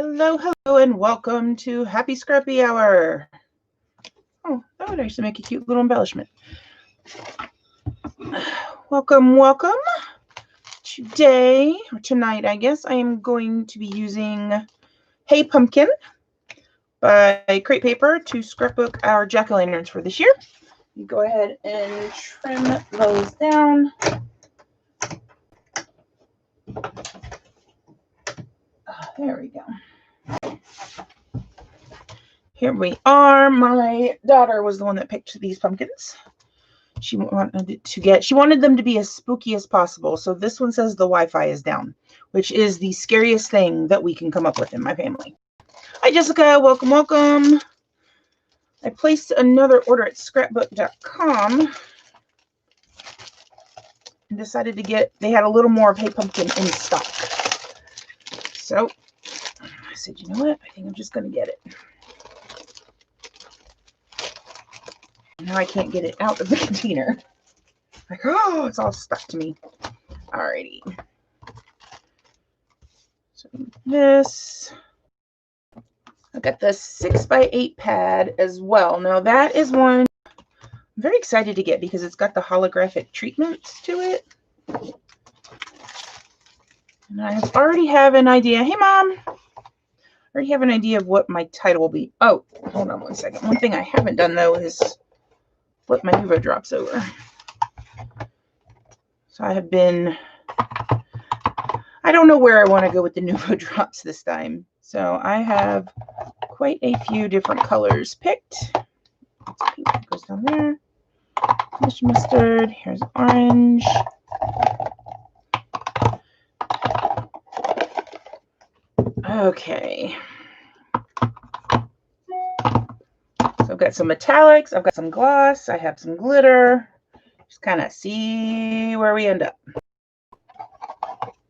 Hello, hello, and welcome to Happy Scrappy Hour. Oh, that would actually make a cute little embellishment. Welcome, welcome. Today, or tonight, I guess, I am going to be using Hey Pumpkin by Crate Paper to scrapbook our jack-o'-lanterns for this year. You go ahead and trim those down. There we go. Here we are. My daughter was the one that picked these pumpkins. She wanted them to be as spooky as possible. So this one says the Wi-Fi is down, which is the scariest thing that we can come up with in my family. Hi, Jessica. Welcome, welcome. I placed another order at scrapbook.com and decided to they had a little more of Hey Pumpkin in stock. So I said, you know what? I think I'm just going to get it. Now I can't get it out of the container. Like, oh, it's all stuck to me. Alrighty. So this, I've got the 6x8 pad as well. Now that is one I'm very excited to get because it's got the holographic treatments to it. And I already have an idea. Hey, Mom. I already have an idea of what my title will be. Oh, hold on one second. One thing I haven't done, though, is flip my Nuvo drops over. So I don't know where I want to go with the Nuvo drops this time. So I have quite a few different colors picked. Pink goes down there. Fish mustard. Here's orange. Okay. So I've got some metallics, I've got some gloss, I have some glitter. Just kind of see where we end up.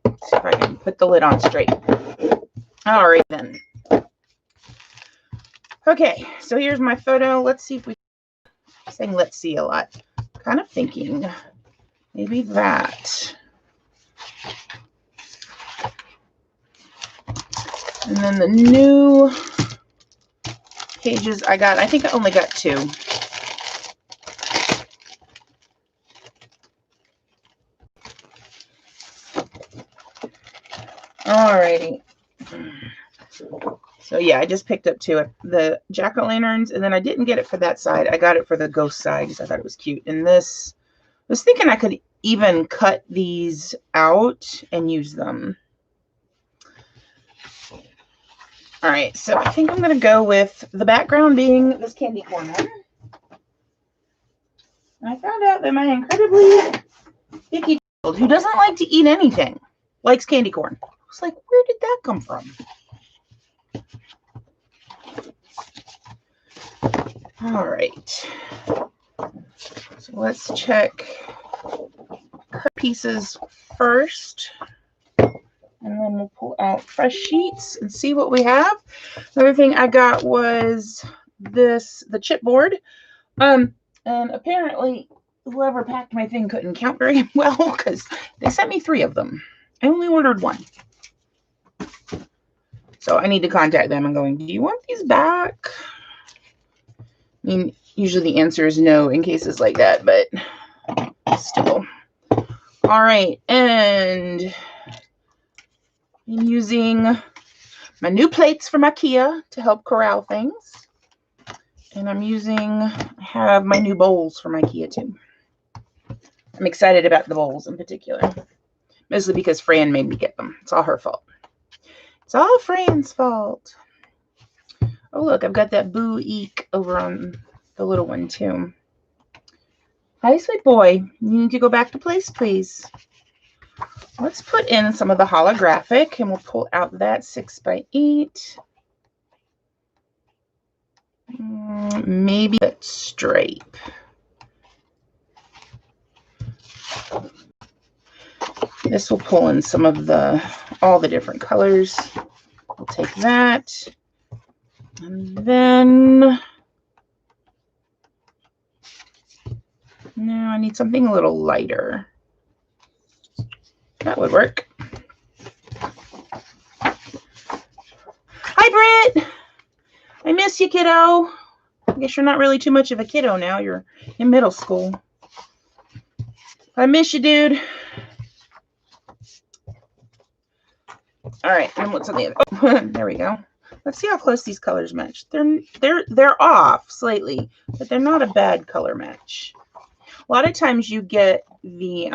See if I can put the lid on straight. All right then. Okay, so here's my photo. Let's see if I'm saying let's see a lot. Kind of thinking maybe that. And then the new pages I think I only got 2. Alrighty. So yeah, I just picked up 2, the jack-o'-lanterns, and then I didn't get it for that side. I got it for the ghost side because I thought it was cute. And this, I was thinking I could even cut these out and use them. All right, so I think I'm going to go with the background being this candy corn one. And I found out that my incredibly picky child, who doesn't like to eat anything, likes candy corn. I was like, where did that come from? All right. So let's check cut pieces first. And then we'll pull out fresh sheets and see what we have. Another thing I got was the chipboard. And apparently whoever packed my thing couldn't count very well because they sent me 3 of them. I only ordered 1. So I need to contact them and going, do you want these back? I mean, usually the answer is no in cases like that, but still. All right, and I'm using my new plates from IKEA to help corral things. And I have my new bowls from IKEA too. I'm excited about the bowls in particular. Mostly because Fran made me get them. It's all her fault. It's all Fran's fault. Oh, look, I've got that Boo Eek over on the little one too. Hi, sweet boy. You need to go back to place, please. Let's put in some of the holographic and we'll pull out that 6x8. Maybe that stripe. This will pull in some of all the different colors. We'll take that. And then, no, I need something a little lighter. That would work. favorite. I miss you, kiddo. I guess you're not really too much of a kiddo now. You're in middle school. I miss you, dude. All right, and what's on the other? Oh, there we go. Let's see how close these colors match. They're off slightly, but they're not a bad color match. A lot of times you get the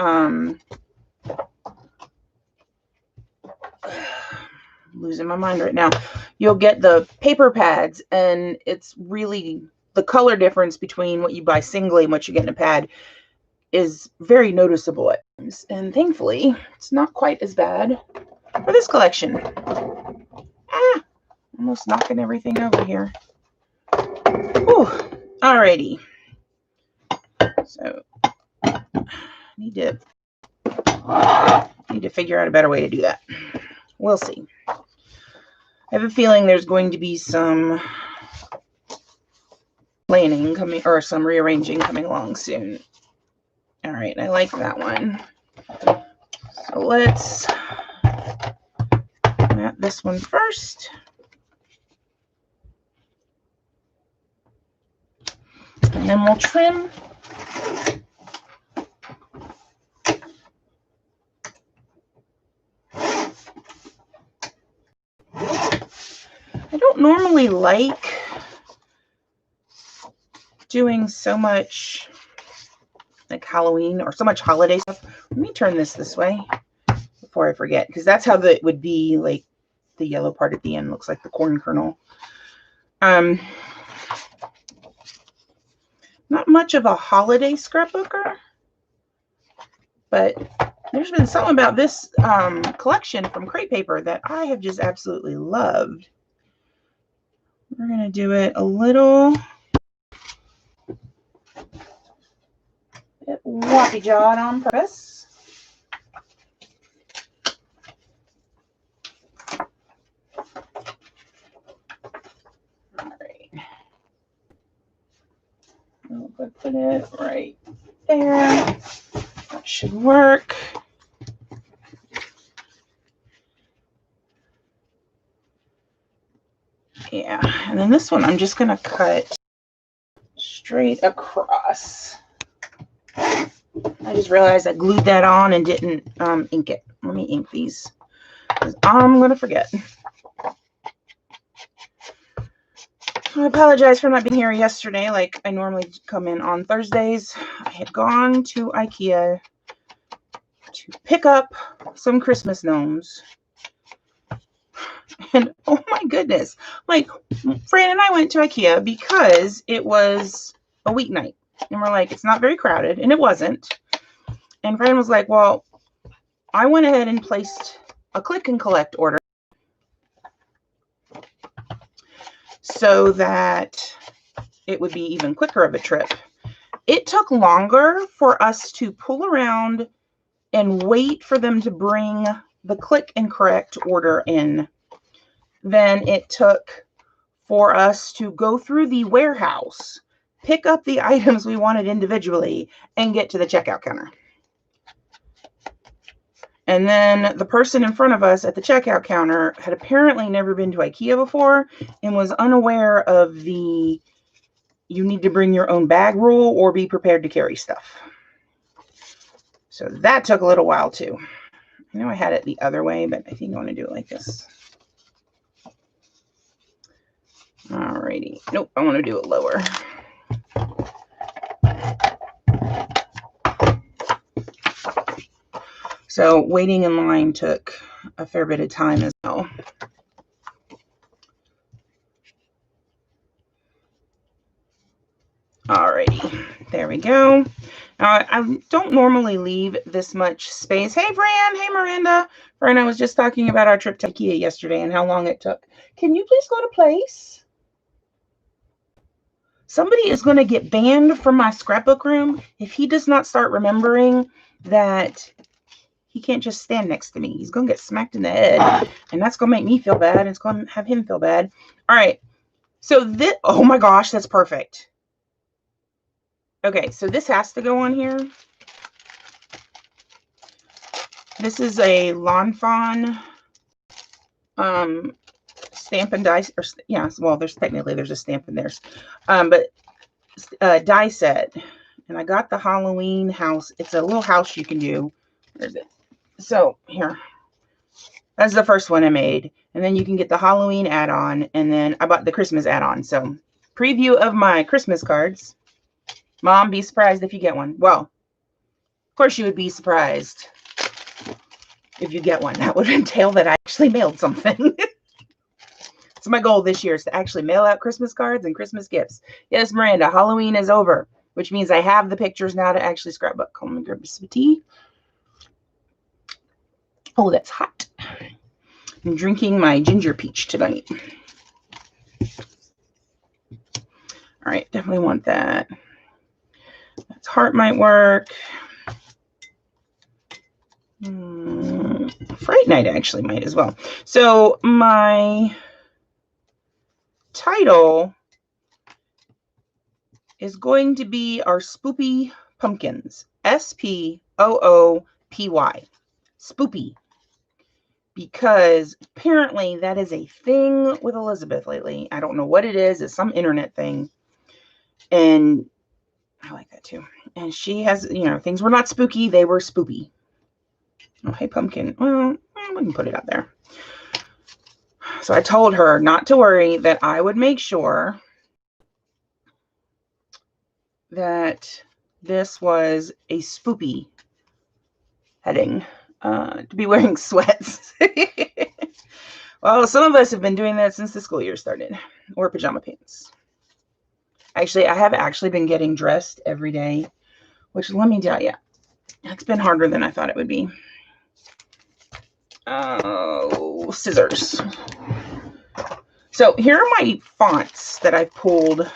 losing my mind right now. You'll get the paper pads, and it's really the color difference between what you buy singly and what you get in a pad is very noticeable at times. And thankfully, it's not quite as bad for this collection. Almost knocking everything over here. Whew. Alrighty. So need to figure out a better way to do that. We'll see. I have a feeling there's going to be some planning coming, or some rearranging coming along soon. All right, I like that one. So let's map this one first. And then we'll trim. I don't normally like doing so much like Halloween or so much holiday stuff. Let me turn this way before I forget, because that's how it would be. Like the yellow part at the end looks like the corn kernel. Not much of a holiday scrapbooker, but there's been something about this collection from Crate Paper that I have just absolutely loved. We're going to do it a little bit wappy-jawed on purpose. All right. We'll put it right there. That should work. Yeah, and then this one I'm just going to cut straight across. I just realized I glued that on and didn't ink it. Let me ink these, because I'm going to forget. I apologize for not being here yesterday like I normally come in on Thursdays. I had gone to IKEA to pick up some Christmas gnomes. And oh my goodness, like Fran and I went to IKEA because it was a weeknight. And we're like, it's not very crowded. And it wasn't. And Fran was like, well, I went ahead and placed a click and collect order so that it would be even quicker of a trip. It took longer for us to pull around and wait for them to bring the click and correct order in than it took for us to go through the warehouse, pick up the items we wanted individually, and get to the checkout counter. And then the person in front of us at the checkout counter had apparently never been to IKEA before and was unaware of the you need to bring your own bag rule or be prepared to carry stuff. So that took a little while too. I know I had it the other way, but I think I want to do it like this. Alrighty. Nope, I want to do it lower. So waiting in line took a fair bit of time as well. Alrighty, there we go. I don't normally leave this much space. Hey, Fran. Hey, Miranda. Fran, I was just talking about our trip to IKEA yesterday and how long it took. Can you please go to place? Somebody is going to get banned from my scrapbook room if he does not start remembering that he can't just stand next to me. He's going to get smacked in the head, and that's going to make me feel bad, and it's going to have him feel bad. All right. So this, oh my gosh, that's perfect. Okay, so this has to go on here. This is a Lawn Fawn Stampin' Die, or yeah, well, there's a stamp in there. But die set. And I got the Halloween house. It's a little house you can do. Where's it? So here. That's the first one I made. And then you can get the Halloween add-on. And then I bought the Christmas add-on. So preview of my Christmas cards. Mom, be surprised if you get one. Well, of course you would be surprised if you get one. That would entail that I actually mailed something. So my goal this year is to actually mail out Christmas cards and Christmas gifts. Yes, Miranda, Halloween is over, which means I have the pictures now to actually scrapbook. Let me grab some tea. Oh, that's hot. I'm drinking my ginger peach tonight. All right, definitely want that. That's heart might work. Fright Night actually might as well. So my title is going to be our Spoopy Pumpkins. Spoopy. Spoopy. Because apparently that is a thing with Elizabeth lately. I don't know what it is. It's some internet thing. And I like that too. And she has, things were not spooky. They were spoopy. Oh, hey, pumpkin. Well, we can put it out there. So I told her not to worry, that I would make sure that this was a spoopy heading. To be wearing sweats. Well, some of us have been doing that since the school year started. Or pajama pants. Actually, I have actually been getting dressed every day, which let me tell you, it's been harder than I thought it would be. Oh, scissors. So here are my fonts that I pulled.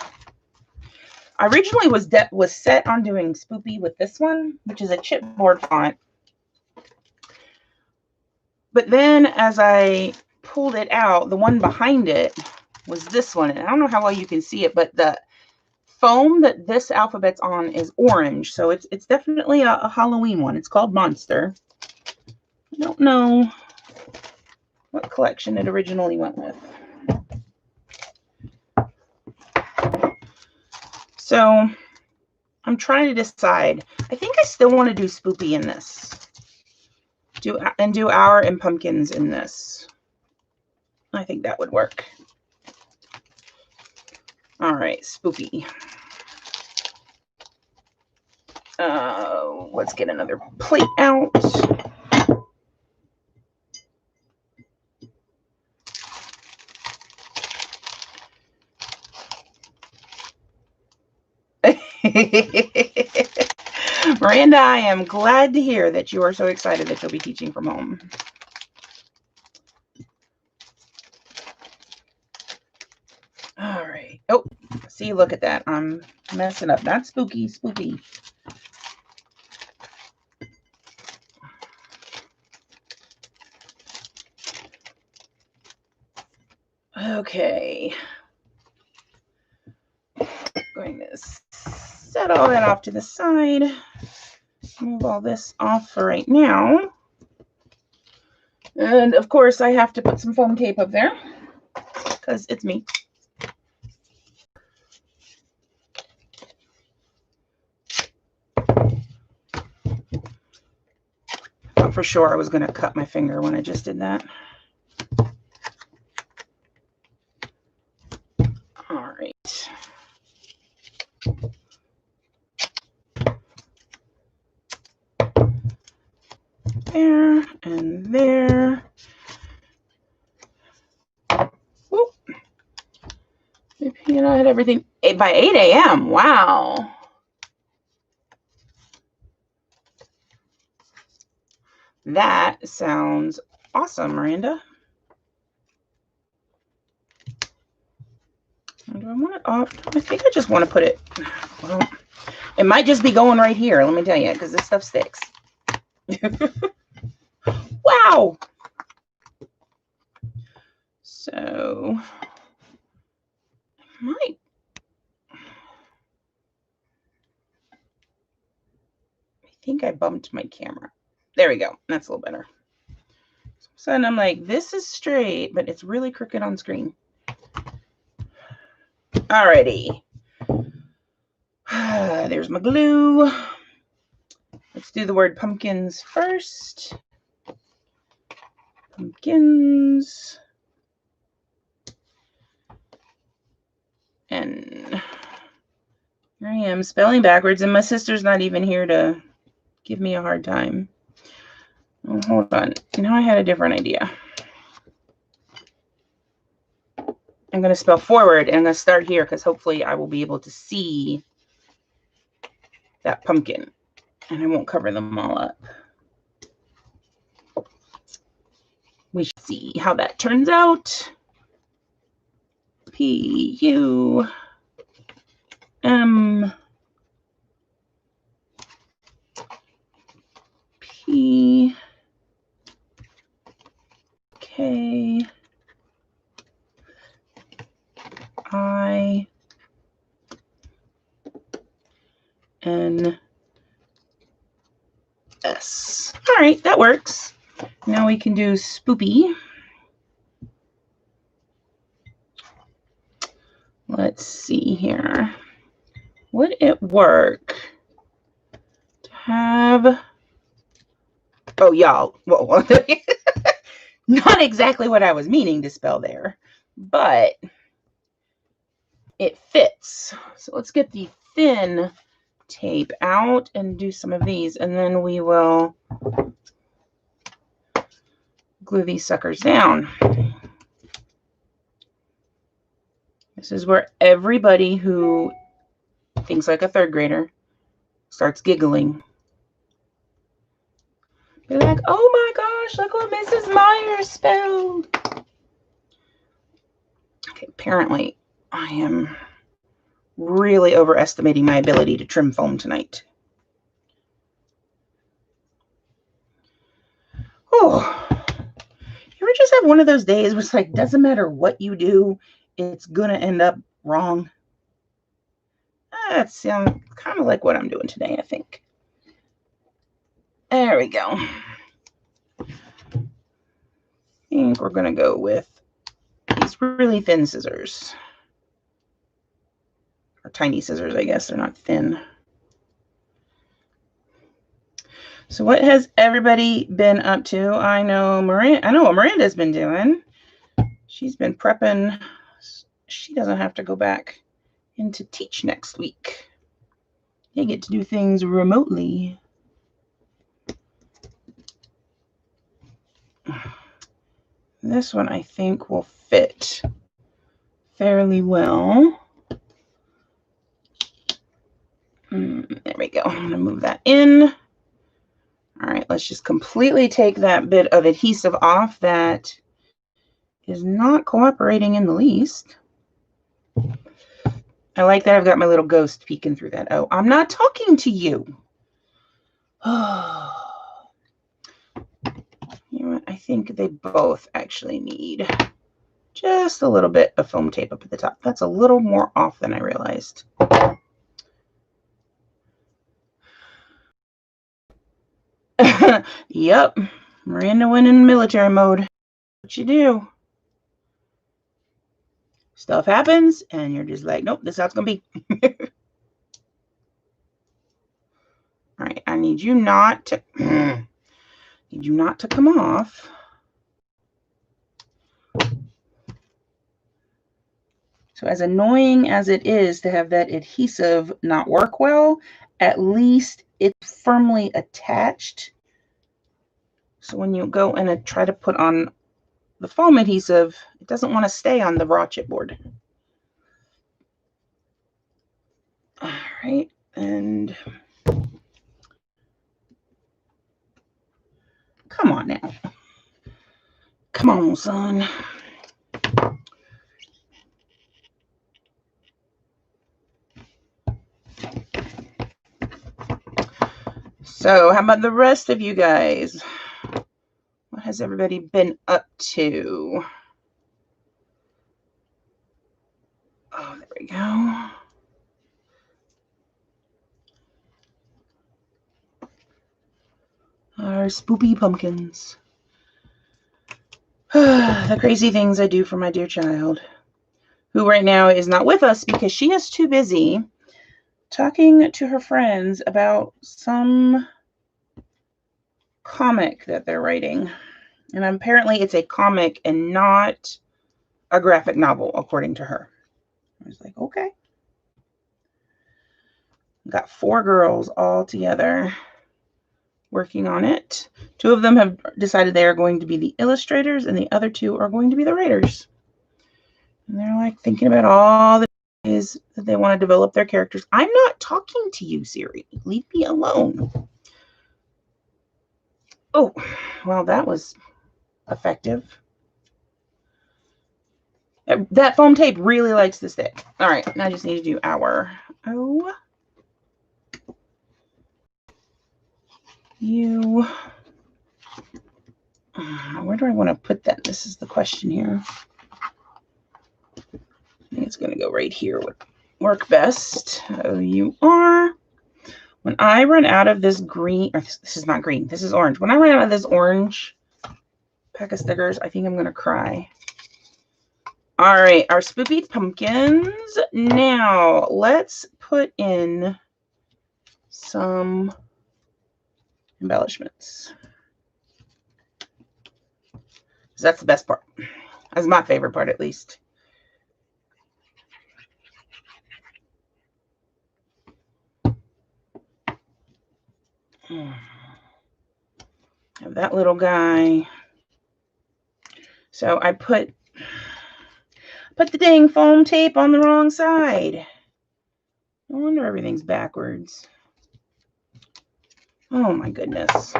I originally was set on doing Spoopy with this one, which is a chipboard font. But then as I pulled it out, the one behind it was this one. And I don't know how well you can see it, but the foam that this alphabet's on is orange. So it's definitely a Halloween one. It's called Monster. I don't know what collection it originally went with. So I'm trying to decide. I think I still want to do Spoopy in this. Do Our and Pumpkins in this. I think that would work. All right, Spoopy. Let's get another plate out. Miranda, I am glad to hear that you are so excited that you'll be teaching from home. All right. Oh, see, look at that. I'm messing up. Not spooky, spooky. Okay. Going to set all that off to the side. Move all this off for right now. And of course, I have to put some foam tape up there because it's me. Thought for sure I was going to cut my finger when I just did that. All right. There and there. Whoop. I had everything by 8 a.m. Wow. That sounds awesome, Miranda. Do I want it off? I think I just want to put it. Well, it might just be going right here. Let me tell you, because this stuff sticks. Wow. So, I think I bumped my camera. There we go. That's a little better. So sudden I'm like, this is straight, but it's really crooked on screen. Alrighty. There's my glue. Let's do the word pumpkins first. Pumpkins. And here I am spelling backwards, and my sister's not even here to give me a hard time. Oh, hold on. Now I had a different idea. I'm going to spell forward, and I'm going to start here because hopefully I will be able to see that pumpkin, and I won't cover them all up. We should see how that turns out. P-U-M P K I N S. All right, that works. Now we can do spoopy. Let's see here. Would it work to have, oh, y'all, well, not exactly what I was meaning to spell there, but it fits. So let's get the thin tape out and do some of these, and then we will glue these suckers down. This is where everybody who thinks like a third grader starts giggling. They're like, oh my gosh, look what Mrs. Myers spelled. Okay, apparently I am really overestimating my ability to trim foam tonight. Oh, you ever just have one of those days where it's like, doesn't matter what you do, it's going to end up wrong? That sounds kind of like what I'm doing today, I think. There we go. I think we're going to go with these really thin scissors. Or tiny scissors, I guess. They're not thin. So what has everybody been up to? I know what Miranda's been doing. She's been prepping. She doesn't have to go back in to teach next week. They get to do things remotely. This one I think will fit fairly well. There we go. I'm going to move that in. All right, let's just completely take that bit of adhesive off that is not cooperating in the least. I like that I've got my little ghost peeking through that. Oh, I'm not talking to you. You know what? I think they both actually need just a little bit of foam tape up at the top. That's a little more off than I realized. Yep. Miranda went in military mode. What you do? Stuff happens, and you're just like, nope, this is how it's going to be. All right, I need you not to come off. So as annoying as it is to have that adhesive not work well, at least it's firmly attached. So when you go and try to put on the foam adhesive, it doesn't want to stay on the raw chipboard. All right, and come on now. Come on, son. So how about the rest of you guys? What has everybody been up to? Oh, there we go. Our spoopy pumpkins. The crazy things I do for my dear child, who right now is not with us because she is too busy talking to her friends about some comic that they're writing. And apparently it's a comic and not a graphic novel, according to her. I was like, okay. Got 4 girls all together working on it. 2 of them have decided they are going to be the illustrators, and the other 2 are going to be the writers. And they're like thinking about all the ways that they want to develop their characters. I'm not talking to you, Siri. Leave me alone. Oh, well, that was effective. That foam tape really likes to stick. All right, now I just need to do our O. U. Where do I want to put that? This is the question here. I think it's going to go right here would work best. O-U-R. When I run out of this green, or this is not green, this is orange. When I run out of this orange pack of stickers, I think I'm going to cry. All right, our spoopy pumpkins. Now, let's put in some embellishments. That's the best part. That's my favorite part, at least. Have that little guy. So I put the dang foam tape on the wrong side. No wonder everything's backwards. Oh my goodness.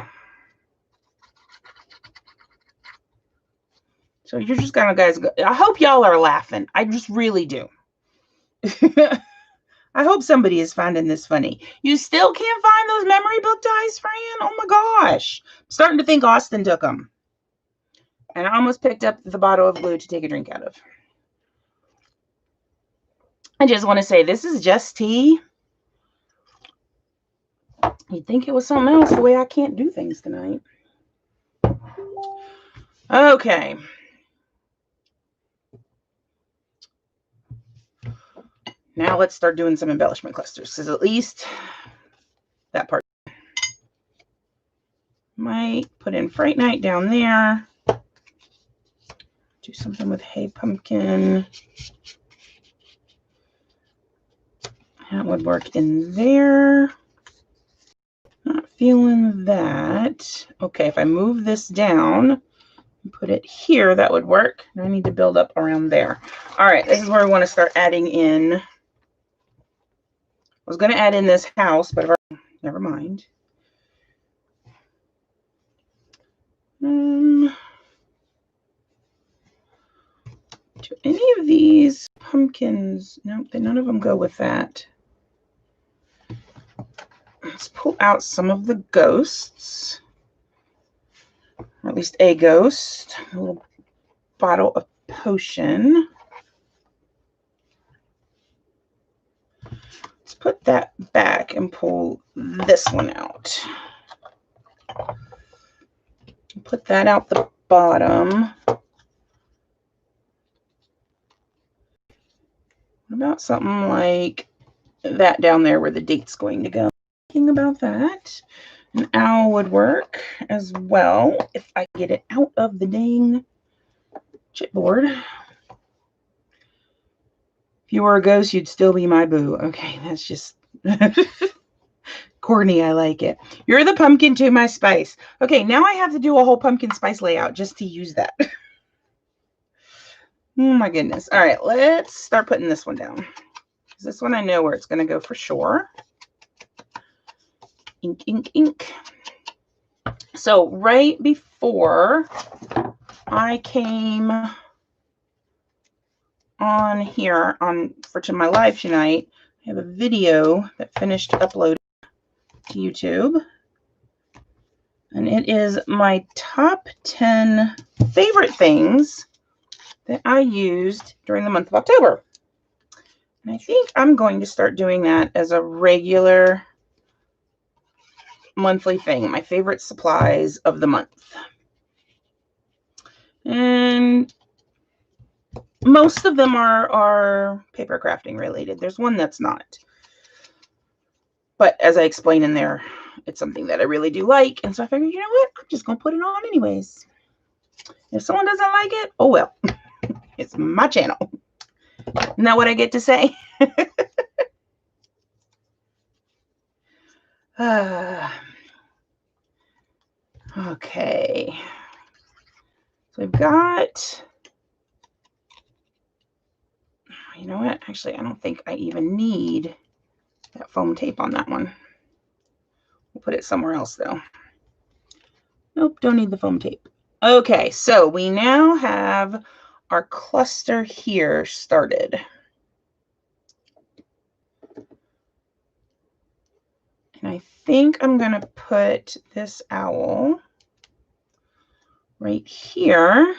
So you're just gonna, guys, I hope y'all are laughing. I just really do. I hope somebody is finding this funny. You still can't find those memory book dies, Fran? Oh my gosh. I'm starting to think Austin took them. And I almost picked up the bottle of glue to take a drink out of. I just want to say, this is just tea. You'd think it was something else, the way I can't do things tonight. Okay. Now let's start doing some embellishment clusters, because at least that part. Might put in Fright Night down there. Do something with Hey Pumpkin. That would work in there. Not feeling that. Okay, if I move this down and put it here, that would work. I need to build up around there. All right, this is where we want to start adding in. I was going to add in this house, but never mind. Do any of these pumpkins? Nope, none of them go with that. Let's pull out some of the ghosts, or at least a ghost. A little bottle of potion. Let's put that back and pull this one out. Put that out the bottom. What about something like that down there where the date's going to go? Thinking about that. An owl would work as well if I get it out of the dang chipboard. If you were a ghost, you'd still be my boo. Okay, that's just corny. I like it. You're the pumpkin to my spice. Okay, now I have to do a whole pumpkin spice layout just to use that. Oh my goodness. All right, let's start putting this one down. This one I know where it's going to go for sure. Ink, ink, ink. So right before I came on here to my live tonight, I have a video that finished uploading to YouTube. And it is my top 10 favorite things that I used during the month of October. And I think I'm going to start doing that as a regular monthly thing. My favorite supplies of the month. And most of them are paper crafting related. There's one that's not. But as I explained in there, it's something that I really do like. And so I figured, you know what? I'm just going to put it on anyways. If someone doesn't like it, oh well. It's my channel. Isn't that what I get to say? Okay. So we've got, you know what? Actually, I don't think I even need that foam tape on that one. We'll put it somewhere else though. Nope, don't need the foam tape. Okay, so we now have our cluster here started. And I think I'm going to put this owl right here.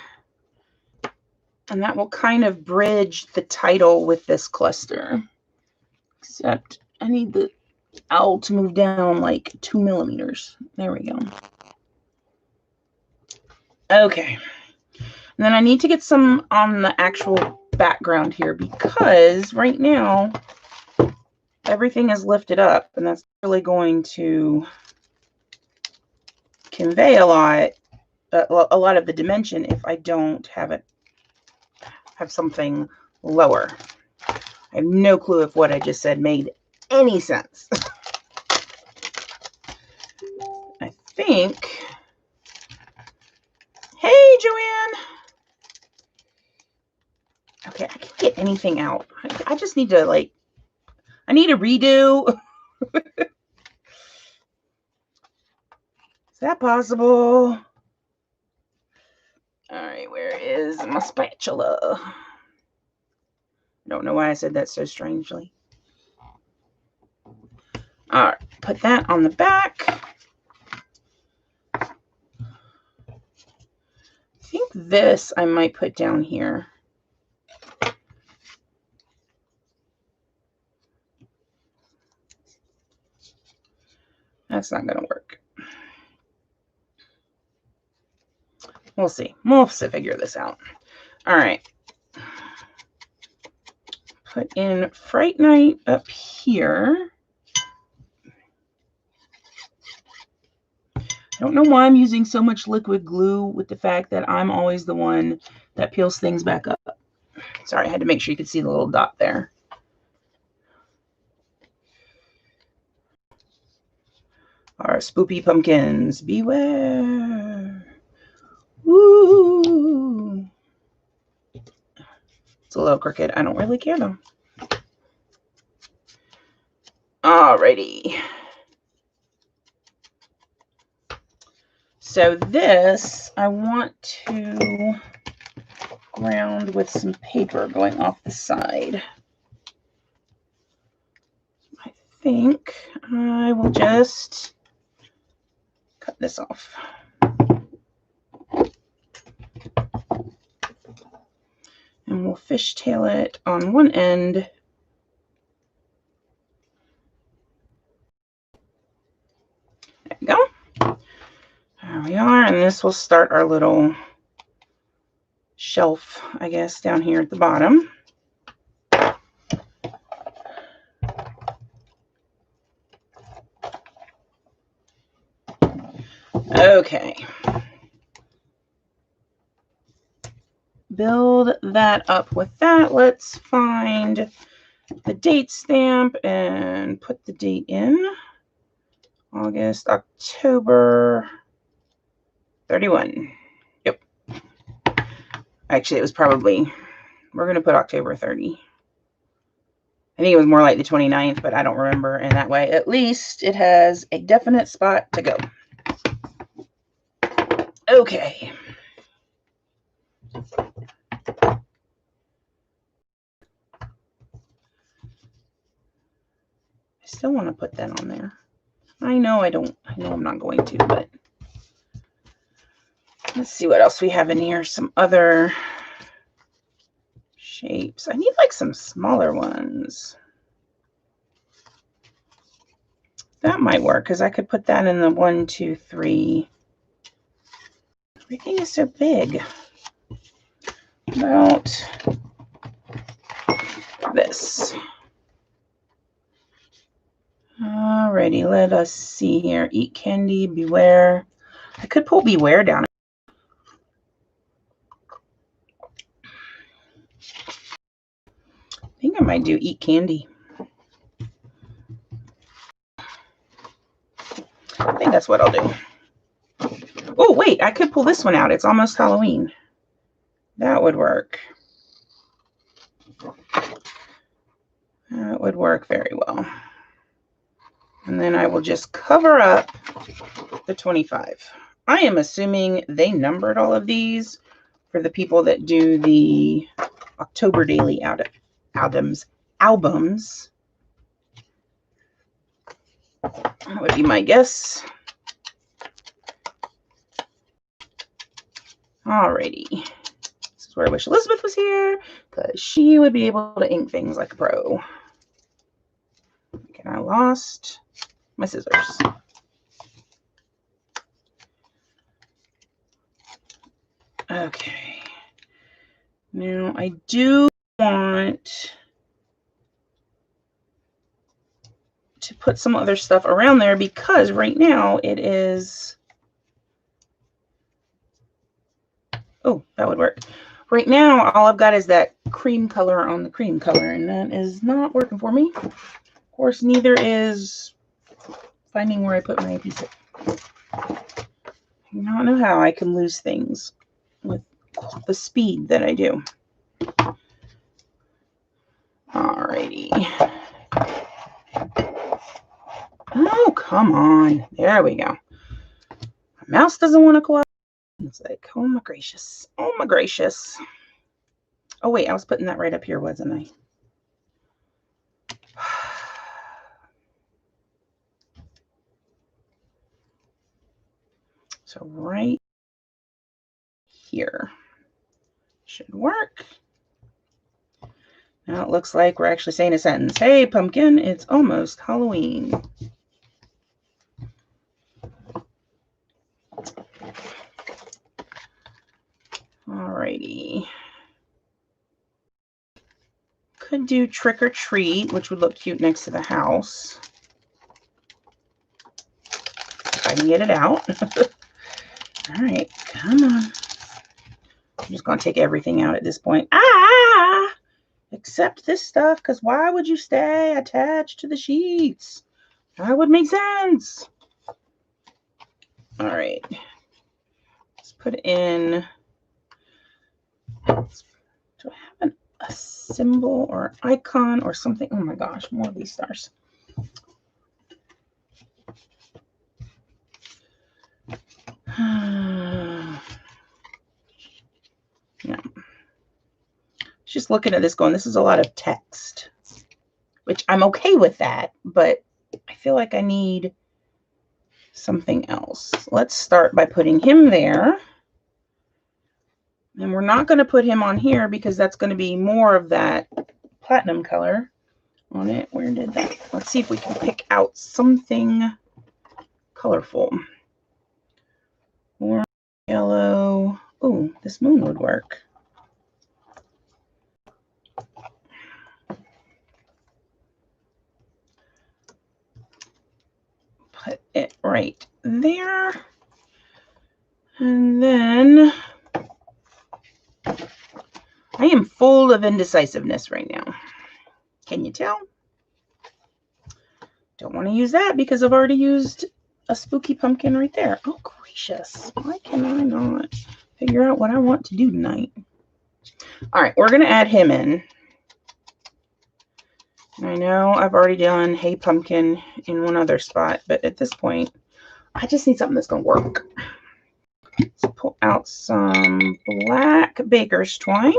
And that will kind of bridge the title with this cluster. Except I need the owl to move down like 2 millimeters. There we go. Okay. And then I need to get some on the actual background here because right now everything is lifted up and that's really going to convey a lot of the dimension if I don't have something lower. I have no clue if what I just said made any sense. I think. Hey, Joanne. Okay, I can't get anything out. I just need to I need a redo. Is that possible? All right, where is my spatula? I don't know why I said that so strangely. All right, put that on the back. I think this I might put down here. That's not going to work. We'll see. We'll have to figure this out. All right. Put in Fright Night up here. I don't know why I'm using so much liquid glue with the fact that I'm always the one that peels things back up. Sorry, I had to make sure you could see the little dot there. Our spoopy pumpkins, beware. Woo! It's a little crooked. I don't really care though. Alrighty. So this I want to ground with some paper going off the side. I think I will just cut this off. And we'll fishtail it on one end. There we go. There we are. And this will start our little shelf, I guess, down here at the bottom. Okay. Build that up with that. Let's find the date stamp and put the date in. August, October 31. Yep. Actually, it was probably, we're going to put October 30. I think it was more like the 29th, but I don't remember. And that way, at least it has a definite spot to go. Okay. I still want to put that on there. I know I don't. I know I'm not going to, but let's see what else we have in here. Some other shapes. I need like some smaller ones. That might work because I could put that in the 1, 2, 3. Everything is so big. About this. Alrighty, let us see here. Eat candy, beware. I could pull beware down. I think I might do eat candy. I think that's what I'll do. Oh, wait, I could pull this one out. It's almost Halloween. That would work. That would work very well. And then I will just cover up the 25. I am assuming they numbered all of these for the people that do the October daily albums. That would be my guess. Alrighty. This is where I wish Elizabeth was here, because she would be able to ink things like a pro. Okay, I lost my scissors. Okay. Now I do want to put some other stuff around there because right now it is, oh, that would work. Right now, all I've got is that cream color on the cream color, and that is not working for me. Of course, neither is finding where I put my piece of. I do not know how I can lose things with the speed that I do. Alrighty. Oh, come on. There we go. My mouse doesn't want to cooperate. It's like, oh my gracious. Oh my gracious. Oh, wait, I was putting that right up here, wasn't I? So right here should work. Now it looks like we're actually saying a sentence. Hey, pumpkin, it's almost Halloween. Alrighty. Could do trick or treat, which would look cute next to the house. If I can get it out. All right, come on. I'm just going to take everything out at this point. Ah! Except this stuff, because why would you stay attached to the sheets? That would make sense. All right. Let's put in. Do I have a symbol or icon or something? Oh my gosh, more of these stars. Yeah. Just looking at this going, this is a lot of text, which I'm okay with that, but I feel like I need something else. Let's start by putting him there. And we're not going to put him on here because that's going to be more of that platinum color on it. Where did that? Let's see if we can pick out something colorful. Orange, yellow. Oh, this moon would work. Put it right there. And then I am full of indecisiveness right now. Can you tell? Don't want to use that because I've already used a spooky pumpkin right there. Oh, gracious. Why can I not figure out what I want to do tonight? All right, we're going to add him in. I know I've already done Hey Pumpkin in one other spot, but at this point, I just need something that's going to work. Let's pull out some black baker's twine.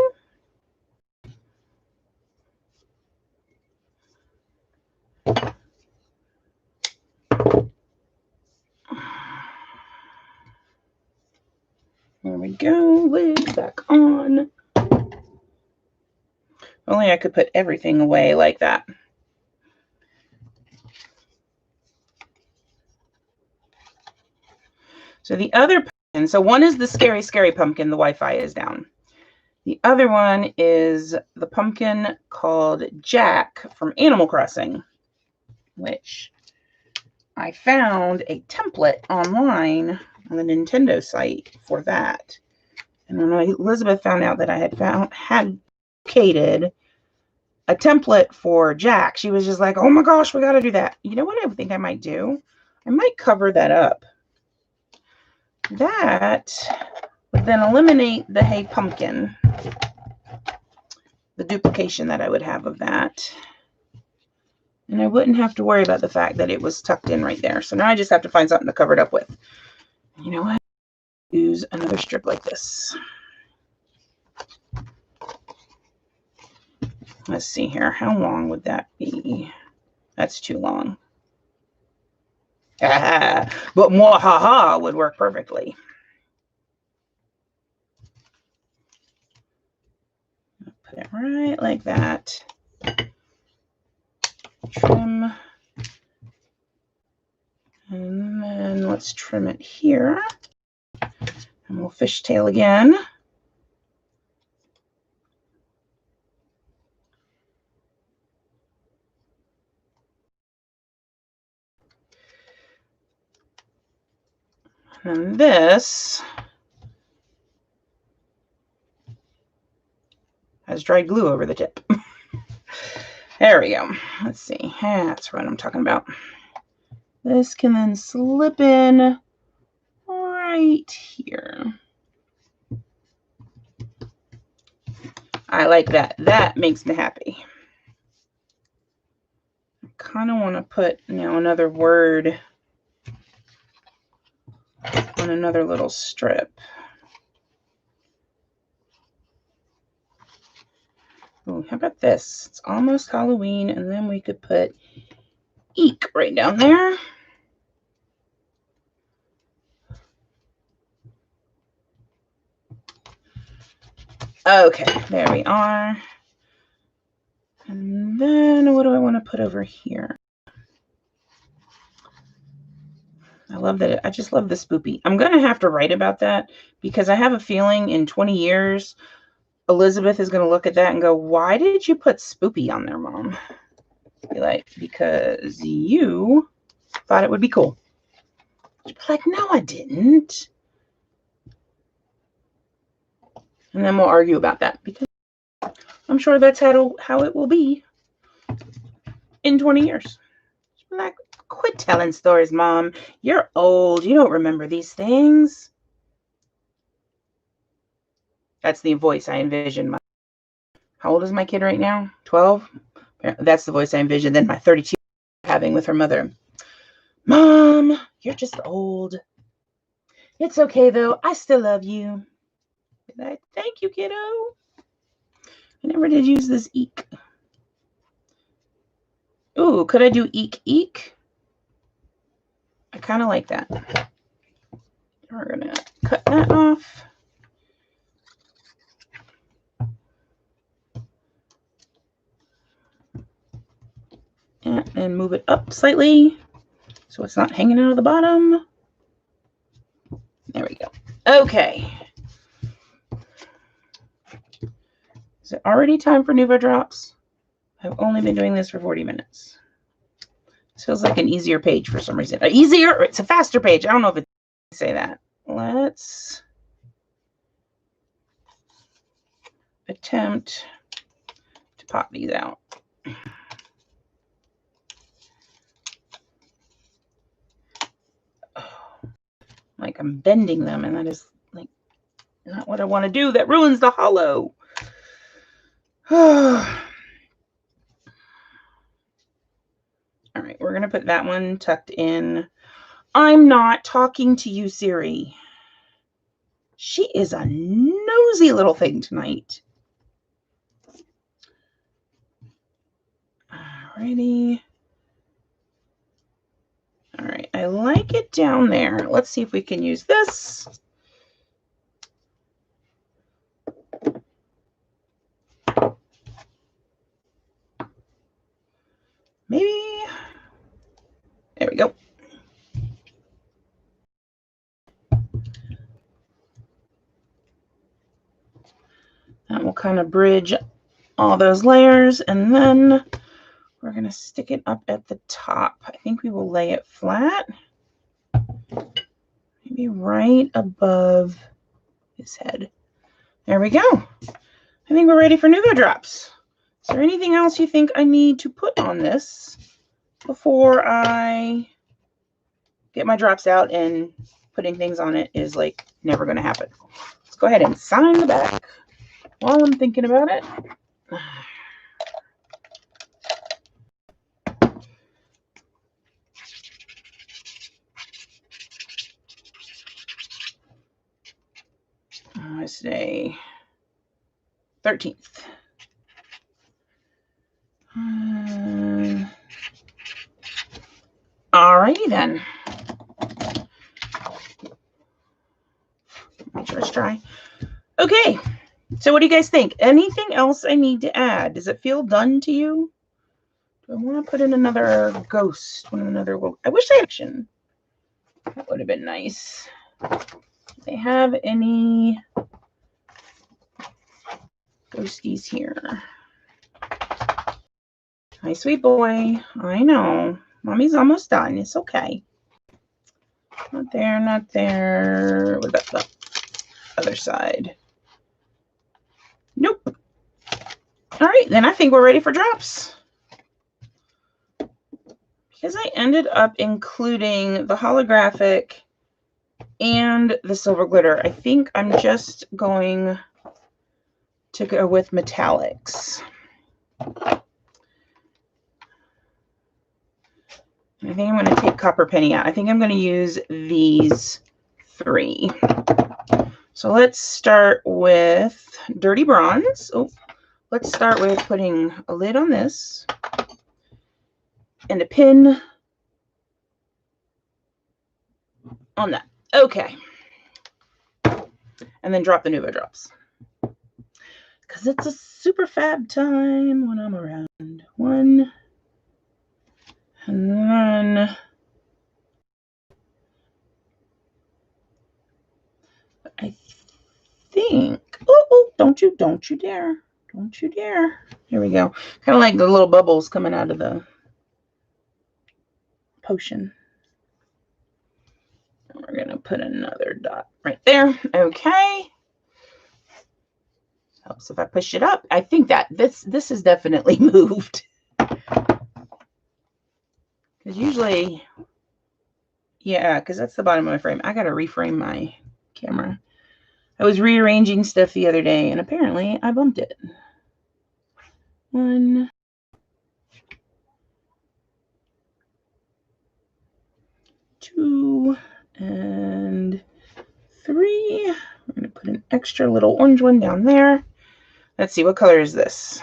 There we go, lid back on. Only I could put everything away like that. So the other pumpkin, so one is the scary, scary pumpkin, the Wi-Fi is down. The other one is the pumpkin called Jack from Animal Crossing, which I found a template online on the Nintendo site for that. And when Elizabeth found out that I had located a template for Jack, she was just like, oh my gosh, we got to do that. You know what I think I might do? I might cover that up. That would then eliminate the Hey Pumpkin, the duplication that I would have of that. And I wouldn't have to worry about the fact that it was tucked in right there. So now I just have to find something to cover it up with. You know what? Use another strip like this. Let's see here. How long would that be? That's too long. But mwahaha would work perfectly. Put it right like that. Trim. And then let's trim it here. And we'll fishtail again. And this has dried glue over the tip. There we go. Let's see. That's what I'm talking about. This can then slip in right here. I like that. That makes me happy. I kind of want to put another word on another little strip. Oh, how about this? It's almost Halloween, and then we could put eek right down there. Okay, there we are. And then what do I want to put over here? I love that. I just love the spoopy. I'm going to have to write about that because I have a feeling in 20 years, Elizabeth is going to look at that and go, why did you put spoopy on there, Mom? Be like, because you thought it would be cool. She'd be like, no, I didn't. And then we'll argue about that because I'm sure that's how it will be in 20 years. She'd be like, quit telling stories, Mom. You're old. You don't remember these things. That's the voice I envision. How old is my kid right now? 12? That's the voice I envision. Then my 32 having with her mother. Mom, you're just old. It's okay, though. I still love you. Like, thank you, kiddo. I never did use this eek. Ooh, could I do eek, eek? I kind of like that. We're going to cut that off. And move it up slightly so it's not hanging out of the bottom. There we go. Okay. Is it already time for Nuvo drops? I've only been doing this for 40 minutes. This feels like an easier page for some reason. Easier? It's a faster page. I don't know if it's say that. Let's attempt to pop these out. Like I'm bending them, and that is like not what I want to do. That ruins the hollow. All right, we're going to put that one tucked in. I'm not talking to you, Siri. She is a nosy little thing tonight. Alrighty. All right, I like it down there. Let's see if we can use this. Maybe. There we go. That will kind of bridge all those layers, and then we're going to stick it up at the top. I think we will lay it flat, maybe right above his head. There we go. I think we're ready for Nuvo drops. Is there anything else you think I need to put on this before I get my drops out, and putting things on it is like never going to happen? Let's go ahead and sign the back while I'm thinking about it. Wednesday, 13th. Alrighty then. Make sure it's dry. Okay, so what do you guys think? Anything else I need to add? Does it feel done to you? Do I want to put in another ghost? I wish I had action. That would have been nice. Do they have any ghosties here? Hi, sweet boy. I know. Mommy's almost done. It's okay. Not there, not there. What about the other side? Nope. All right, then I think we're ready for drops. Because I ended up including the holographic and the silver glitter, I think I'm just going to go with metallics. I think I'm going to take Copper Penny out. I think I'm going to use these 3. So let's start with Dirty Bronze. Oh, let's start with putting a lid on this and a pin on that. Okay. And then drop the Nuvo drops. Because it's a super fab time when I'm around. 1. And then I think, oh, don't you dare. Don't you dare. Here we go. Kind of like the little bubbles coming out of the potion. And we're going to put another dot right there. Okay. Helps if I push it up. I think that this is definitely moved. Because usually, yeah, because that's the bottom of my frame. I got to reframe my camera. I was rearranging stuff the other day, and apparently I bumped it. 1, 2, and 3. We're going to put an extra little orange one down there. Let's see, what color is this?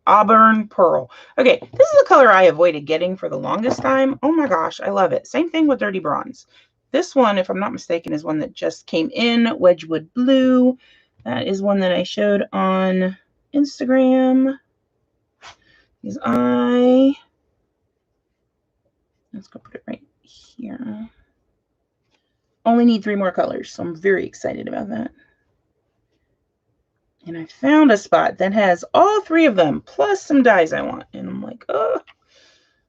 Auburn Pearl. Okay, this is the color I avoided getting for the longest time. Oh my gosh, I love it. Same thing with Dirty Bronze. This one, if I'm not mistaken, is one that just came in. Wedgwood Blue. That is one that I showed on Instagram. Let's go put it right here. Only need 3 more colors, so I'm very excited about that. And I found a spot that has all 3 of them, plus some dies I want. And I'm like, oh,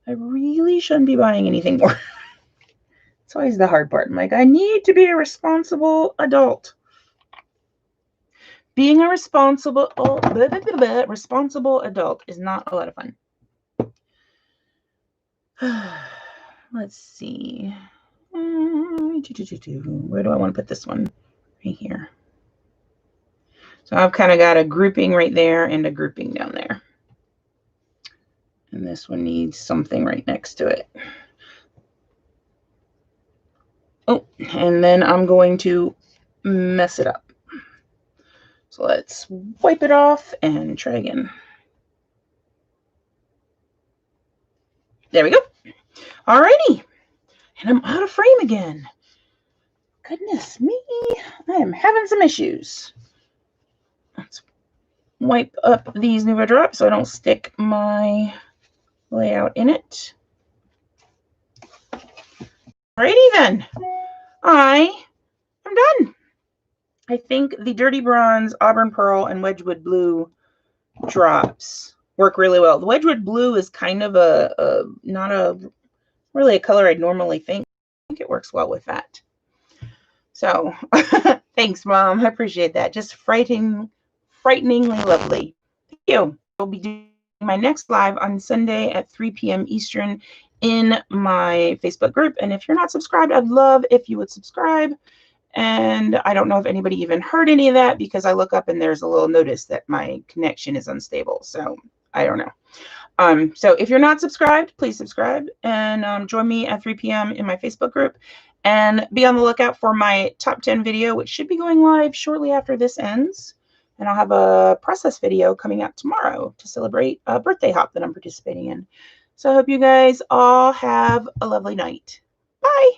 I really shouldn't be buying anything more. It's always the hard part. I'm like, I need to be a responsible adult. Being a responsible adult is not a lot of fun. Let's see. Where do I want to put this one? Right here. So I've kind of got a grouping right there and a grouping down there. And this one needs something right next to it. Oh, and then I'm going to mess it up. So let's wipe it off and try again. There we go. Alrighty. And I'm out of frame again. Goodness me. I am having some issues. Let's wipe up these Nuvo drops so I don't stick my layout in it. Alrighty then. I am done. I think the Dirty Bronze, Auburn Pearl, and Wedgwood Blue drops work really well. The Wedgwood Blue is kind of not really a color I'd normally think. I think it works well with that. So thanks, Mom. I appreciate that. Just frighteningly lovely. Thank you. I'll be doing my next live on Sunday at 3 p.m. Eastern in my Facebook group. And if you're not subscribed, I'd love if you would subscribe. And I don't know if anybody even heard any of that because I look up and there's a little notice that my connection is unstable. So I don't know. So if you're not subscribed, please subscribe and join me at 3 p.m. in my Facebook group. And be on the lookout for my top 10 video, which should be going live shortly after this ends. And I'll have a process video coming out tomorrow to celebrate a birthday hop that I'm participating in. So I hope you guys all have a lovely night. Bye.